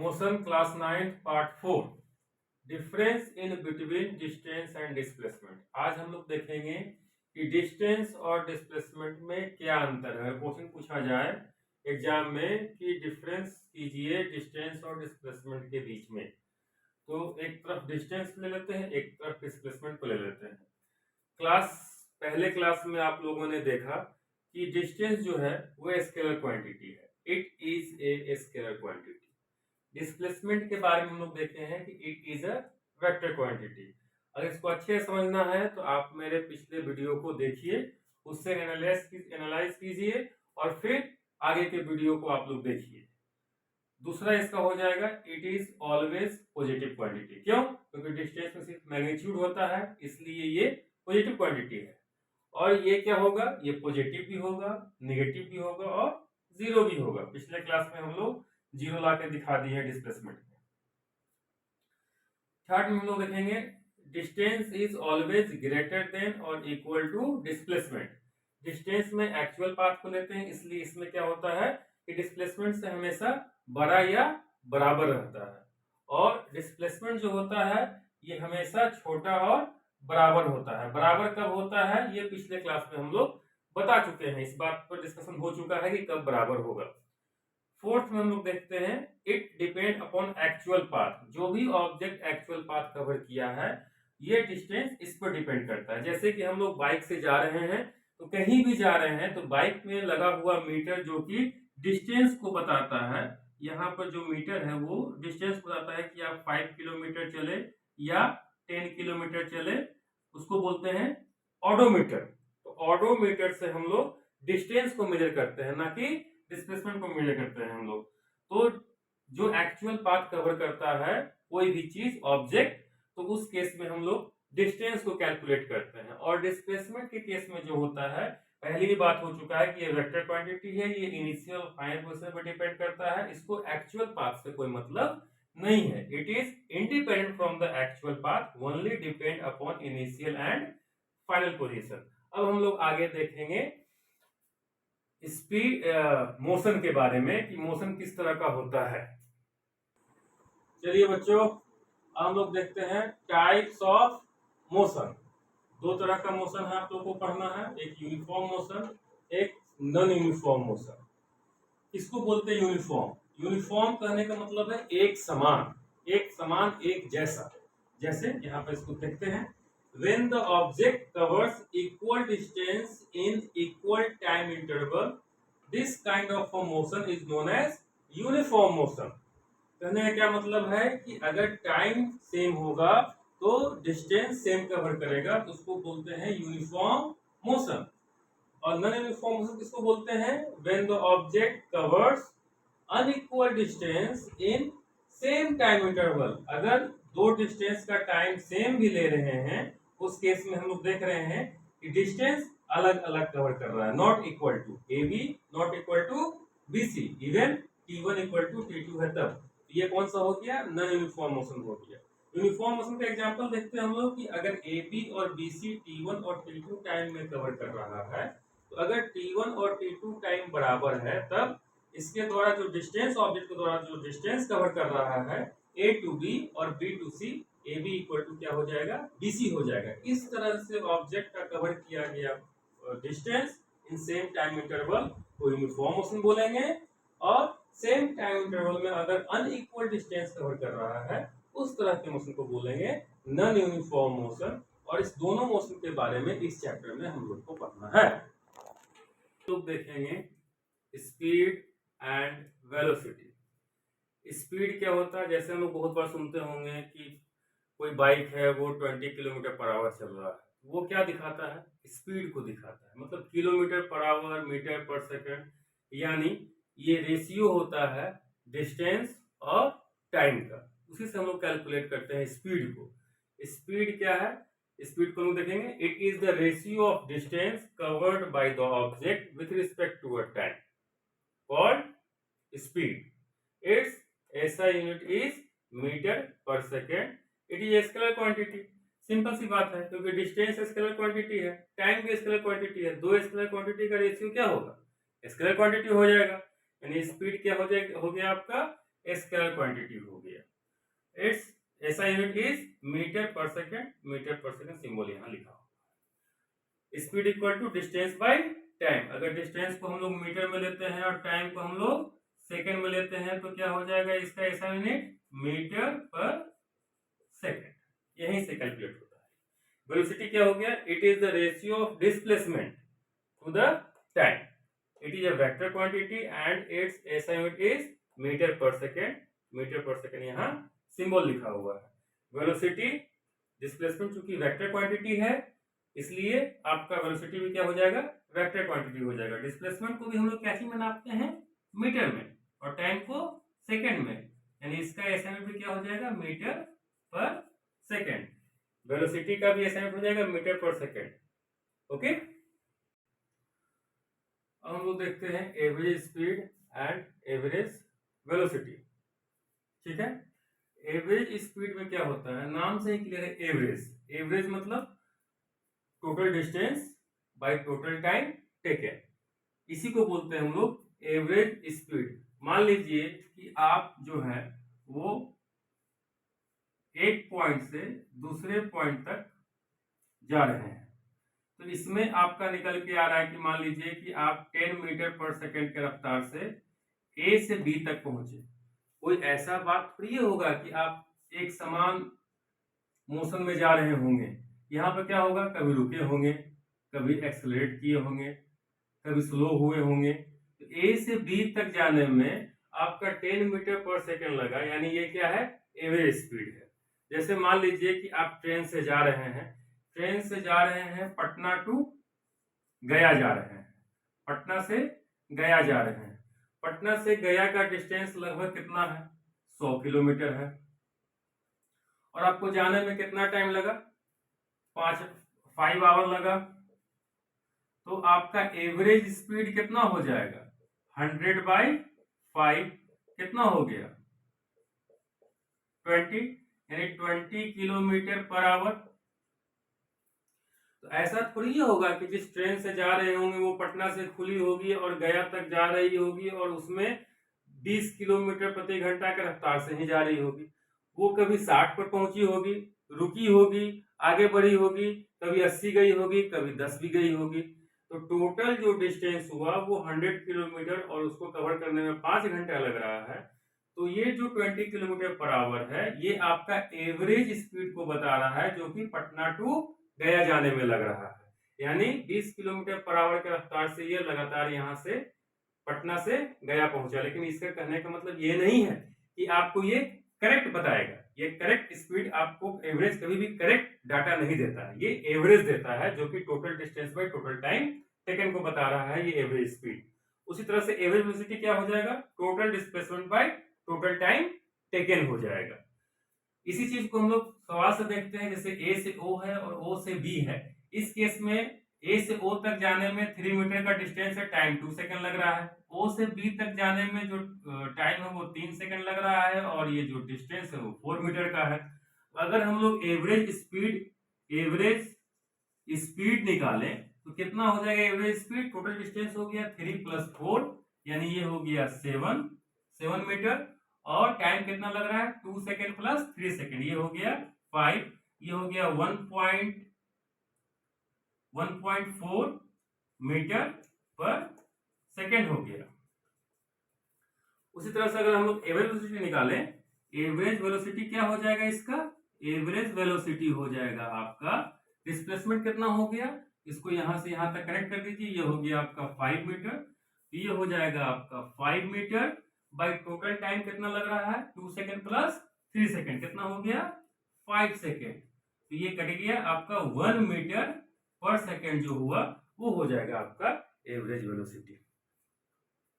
Motion class 9 part 4 difference in between distance and displacement. आज हम लोग देखेंगे कि डिस्टेंस और डिस्प्लेसमेंट में क्या अंतर है। क्वेश्चन पूछा जाए एग्जाम में कि डिफरेंस कीजिए डिस्टेंस और डिस्प्लेसमेंट के बीच में, तो एक तरफ डिस्टेंस ले लेते हैं, एक तरफ डिस्प्लेसमेंट को ले लेते हैं। पहले क्लास में आप लोगों ने देखा कि डिस्टेंस जो है वो स्केलर क्वांटिटी है, it is a scalar quantity. Displacement के बारे में हम लोग देखते हैं कि it is a vector quantity. अगर इसको अच्छे से समझना है तो आप मेरे पिछले वीडियो को देखिए, उससे एनालाइज कीजिए और फिर आगे के वीडियो को आप लोग देखिए। दूसरा इसका हो जाएगा it is always positive quantity. क्यों? क्योंकि डिस्टेंस में सिर्फ मैग्नीट्यूड होता है, इसलिए ये पॉजिटिव क्वांटिटी है। और ये क्या होगा? ये पॉजिटिव भी होगा, नेगेटिव भी होगा और जीरो भी होगा। पिछले क्लास में हम लोग जीरो ला के दिखा दिए डिस्प्लेसमेंट में। थर्ड में हम लोग देखेंगे distance is always greater than और इक्वल टू डिस्प्लेसमेंट। डिस्टेंस में एक्चुअल पाथ को लेते हैं, इसलिए इसमें क्या होता है कि डिस्प्लेसमेंट से हमेशा बड़ा या बराबर रहता है, और डिस्प्लेसमेंट जो होता है ये हमेशा छोटा और बराबर होता है। बराबर कब होता है ये पिछले क्लास में हम लोग बता चुके हैं, इस बात पर डिस्कशन हो चुका है कि कब बराबर होगा। फोर्थ में हम लोग देखते हैं it depend upon actual path. जो भी ऑब्जेक्ट एक्चुअल पाथ कवर किया है ये डिस्टेंस इस पर डिपेंड करता है। जैसे कि हम लोग बाइक से जा रहे हैं, तो कहीं भी जा रहे हैं तो बाइक में लगा हुआ मीटर जो कि डिस्टेंस को बताता है, यहाँ पर जो मीटर है वो डिस्टेंस बताता है कि आप 5 किलोमीटर चले या 10 किलोमीटर चले, उसको बोलते हैं ऑडोमीटर। तो ऑडोमीटर से हम लोग डिस्टेंस को मेजर करते हैं, ना कि डिस्प्लेसमेंट को मेजर करते हैं हम लोग। तो जो एक्चुअल पाथ कवर करता है कोई भी चीज ऑब्जेक्ट, तो उस केस में हम लोग डिस्टेंस को कैलकुलेट करते हैं। और डिस्प्लेसमेंट के केस में जो होता है, पहली भी बात हो चुका है कि ये वेक्टर क्वांटिटी है, ये इनिशियल और फाइनल पोजीशन पर डिपेंड करता है, इसको एक्चुअल पाथ से कोई मतलब नहीं है। It is independent from the actual path, only depend upon initial and final position. अब हम लोग आगे देखेंगे स्पीड मोशन के बारे में कि मोशन किस तरह का होता है। चलिए बच्चों, हम लोग देखते हैं टाइप्स ऑफ मोशन। दो तरह का मोशन है, आप लोगों को पढ़ना है, एक यूनिफॉर्म मोशन, एक नॉन यूनिफॉर्म मोशन। इसको बोलते हैं यूनिफॉर्म। यूनिफॉर्म कहने का मतलब है एक समान, एक समान, एक जैसा। जैसे यहाँ पे इसको देखते हैं, when the object covers equal distance in equal time interval, this kind of a motion is known as uniform motion। कहने का क्या मतलब है कि अगर टाइम सेम होगा तो डिस्टेंस सेम कवर करेगा, तो उसको बोलते हैं यूनिफॉर्म मोशन। और नॉन यूनिफॉर्म मोशन किसको बोलते हैं? when the object covers unequal distance in same time interval। अगर दो डिस्टेंस का टाइम सेम भी ले रहे हैं, उस केस में हम लोग देख रहे हैं कि डिस्टेंस अलग अलग कवर कर रहा है, not equal to a b, not equal to b c, even T1 equal to T2 है तब। ये कौन सा हो गया? नॉन यूनिफॉर्म मोशन हो गया। यूनिफॉर्म मोशन का एग्जांपल देखते हैं हम लोग कि अगर ए बी और बी सी T1 और T2 टाइम में कवर कर रहा है, तो अगर T1 और T2 टाइम बराबर है तब इसके द्वारा जो डिस्टेंस, ऑब्जेक्ट के द्वारा जो डिस्टेंस कवर कर रहा है ए टू बी और B to C, A B equal to क्या हो जाएगा? बी सी हो जाएगा। इस तरह से ऑब्जेक्ट का कवर किया गया distance in same time interval को यूनिफॉर्म मोशन बोलेंगे। और सेम टाइम इंटरवल में अगर अनइक्वल डिस्टेंस कवर कर रहा है, उस तरह के मोशन को बोलेंगे नॉन यूनिफॉर्म मोशन। और इस दोनों मोशन के बारे में इस चैप्टर में हम लोग को पढ़ना है। तो देखेंगे स्पीड एंड वेलोसिटी। स्पीड क्या होता है? जैसे हम लोग बहुत बार सुनते होंगे कि कोई बाइक है वो 20 किलोमीटर पर आवर चल रहा है, वो क्या दिखाता है? स्पीड को दिखाता है, मतलब किलोमीटर पर आवर, मीटर पर सेकंड, यानी ये रेशियो होता है डिस्टेंस और टाइम का, उसी से हम लोग कैलकुलेट करते हैं स्पीड को। स्पीड क्या है? स्पीड को हम देखेंगे, it is the ratio of distance covered by the object with respect to a time called speed. Its SI unit is metre per second. It is scalar quantity. Simple सी बात है, क्योंकि distance scalar quantity है, time भी scalar quantity है, दो scalar quantity का ratio क्या होगा? स्केलर क्वांटिटी हो जाएगा। यानी स्पीड क्या हो जाएगा? हो गया आपका स्केलर क्वांटिटी हो गया। It's SI unit is metre per second symbol यहाँ लिखा हो। Speed equal to distance by time, अगर डिस्टेंस को हम लोग मीटर में लेते हैं और टाइम को हम लोग सेकेंड में लेते हैं तो क्या हो जाएगा इसका SI unit metre per second, यहीं से कैलकुलेट होता है। वेलोसिटी क्या हो गया, it is the ratio of displacement to the time, it is a vector quantity and its SI unit is metre per second यहाँ सिंबल लिखा हुआ है। वेलोसिटी डिस्प्लेसमेंट चूंकि वेक्टर क्वांटिटी है इसलिए आपका वेलोसिटी भी क्या हो जाएगा, वेक्टर क्वांटिटी हो जाएगा। डिस्प्लेसमेंट को भी हम लोग कैसे में नापते हैं, मीटर में, और टाइम को सेकंड में, यानी इसका एसआई यूनिट भी क्या हो जाएगा मीटर पर सेकंड। वेलोसिटी का भी एसआई यूनिट हो जाएगा मीटर पर सेकंड। ओके, अब हम लोग देखते हैं average speed and average velocity. ठीक है, एवरेज स्पीड में क्या होता है, नाम से ही क्लियर है, एवरेज मतलब total distance by total time taken, इसी को बोलते हैं हम लोग एवरेज स्पीड। मान लीजिए कि आप जो है वो एक पॉइंट से दूसरे पॉइंट तक जा रहे हैं, तो इसमें आपका निकल के आ रहा है कि मान लीजिए कि आप 10 मीटर पर सेकेंड के रफ्तार से ए से बी तक पहुंचे। कोई ऐसा बात थोड़ी होगा कि आप एक समान मोशन में जा रहे होंगे, यहाँ पर क्या होगा, कभी रुके होंगे, कभी एक्सेलरेट किए होंगे, कभी स्लो हुए होंगे। तो ए से बी तक जाने में आपका 10 मीटर पर सेकेंड लगा, यानी ये क्या है, एवरेज स्पीड है। जैसे मान लीजिए कि आप ट्रेन से जा रहे हैं, पटना टू गया जा रहे हैं, पटना से गया जा रहे हैं। पटना से गया का डिस्टेंस लगभग कितना है, 100 किलोमीटर है, और आपको जाने में कितना टाइम लगा, 5 आवर लगा। तो आपका एवरेज स्पीड कितना हो जाएगा, 100/5 कितना हो गया, 20, यानी 20 किलोमीटर पर आवर। तो ऐसा थोड़ी होगा कि जिस ट्रेन से जा रहे होंगे वो पटना से खुली होगी और गया तक जा रही होगी और उसमें 20 किलोमीटर प्रति घंटा के रफ्तार से ही जा रही होगी। वो कभी 60 पर पहुंची होगी, रुकी होगी, आगे बढ़ी होगी, कभी 80 गई होगी, कभी 10 भी गई होगी। तो टोटल जो डिस्टेंस हुआ वो 100 किलोमीटर और उसको कवर करने में 5 घंटा लग रहा है। तो ये जो 20 किलोमीटर पर आवर है ये आपका एवरेज स्पीड को बता रहा है, जो कि पटना टू गया जाने में लग रहा है। यानी 20 किलोमीटर पर आवर के रफ्तार से ये लगातार यहाँ से पटना से गया पहुंचा। लेकिन इसका कहने का मतलब ये नहीं है कि आपको ये करेक्ट बताएगा, ये करेक्ट स्पीड आपको एवरेज कभी भी करेक्ट डाटा नहीं देता है, ये एवरेज देता है जो कि total distance by total time taken को बता रहा है, ये एवरेज स्पीड। उसी तरह से एवरेज वेलोसिटी क्या हो जाएगा, total displacement by total time taken हो जाएगा। इसी चीज को हम लोग सवाल से देखते हैं, जैसे ए से ओ है और ओ से बी है। इस केस में ए से ओ तक जाने में 3 मीटर का डिस्टेंस है, टाइम 2 सेकंड लग रहा है। ओ से बी तक जाने में जो टाइम है वो 3 सेकंड लग रहा है, और ये जो डिस्टेंस है वो 4 मीटर का है। अगर हम लोग एवरेज स्पीड निकालें तो कितना हो जाएगा एवरेज स्पीड, टोटल डिस्टेंस हो गया 3 + 4 यानी ये हो गया 7 मीटर, और टाइम कितना लग रहा है 2 सेकंड + 3 सेकंड, ये हो गया 5, ये हो गया 1.4 मीटर पर सेकंड हो गया। उसी तरह से अगर हम लोग एवरेज वेलोसिटी निकालें, एवरेज वेलोसिटी क्या हो जाएगा इसका, एवरेज वेलोसिटी हो जाएगा आपका, डिस्प्लेसमेंट कितना हो गया, इसको यहां से यहां तक कनेक्ट कर दीजिए, ये हो गया आपका 5 मीटर, ये हो जाएगा आपका 5 मीटर बाय टोटल टाइम कितना लग रहा है 2 सेकंड + 3 सेकंड, कितना हो गया 5 सेकंड। तो ये कट गया आपका 1 मीटर पर सेकंड जो हुआ वो हो जाएगा आपका एवरेज वेलोसिटी।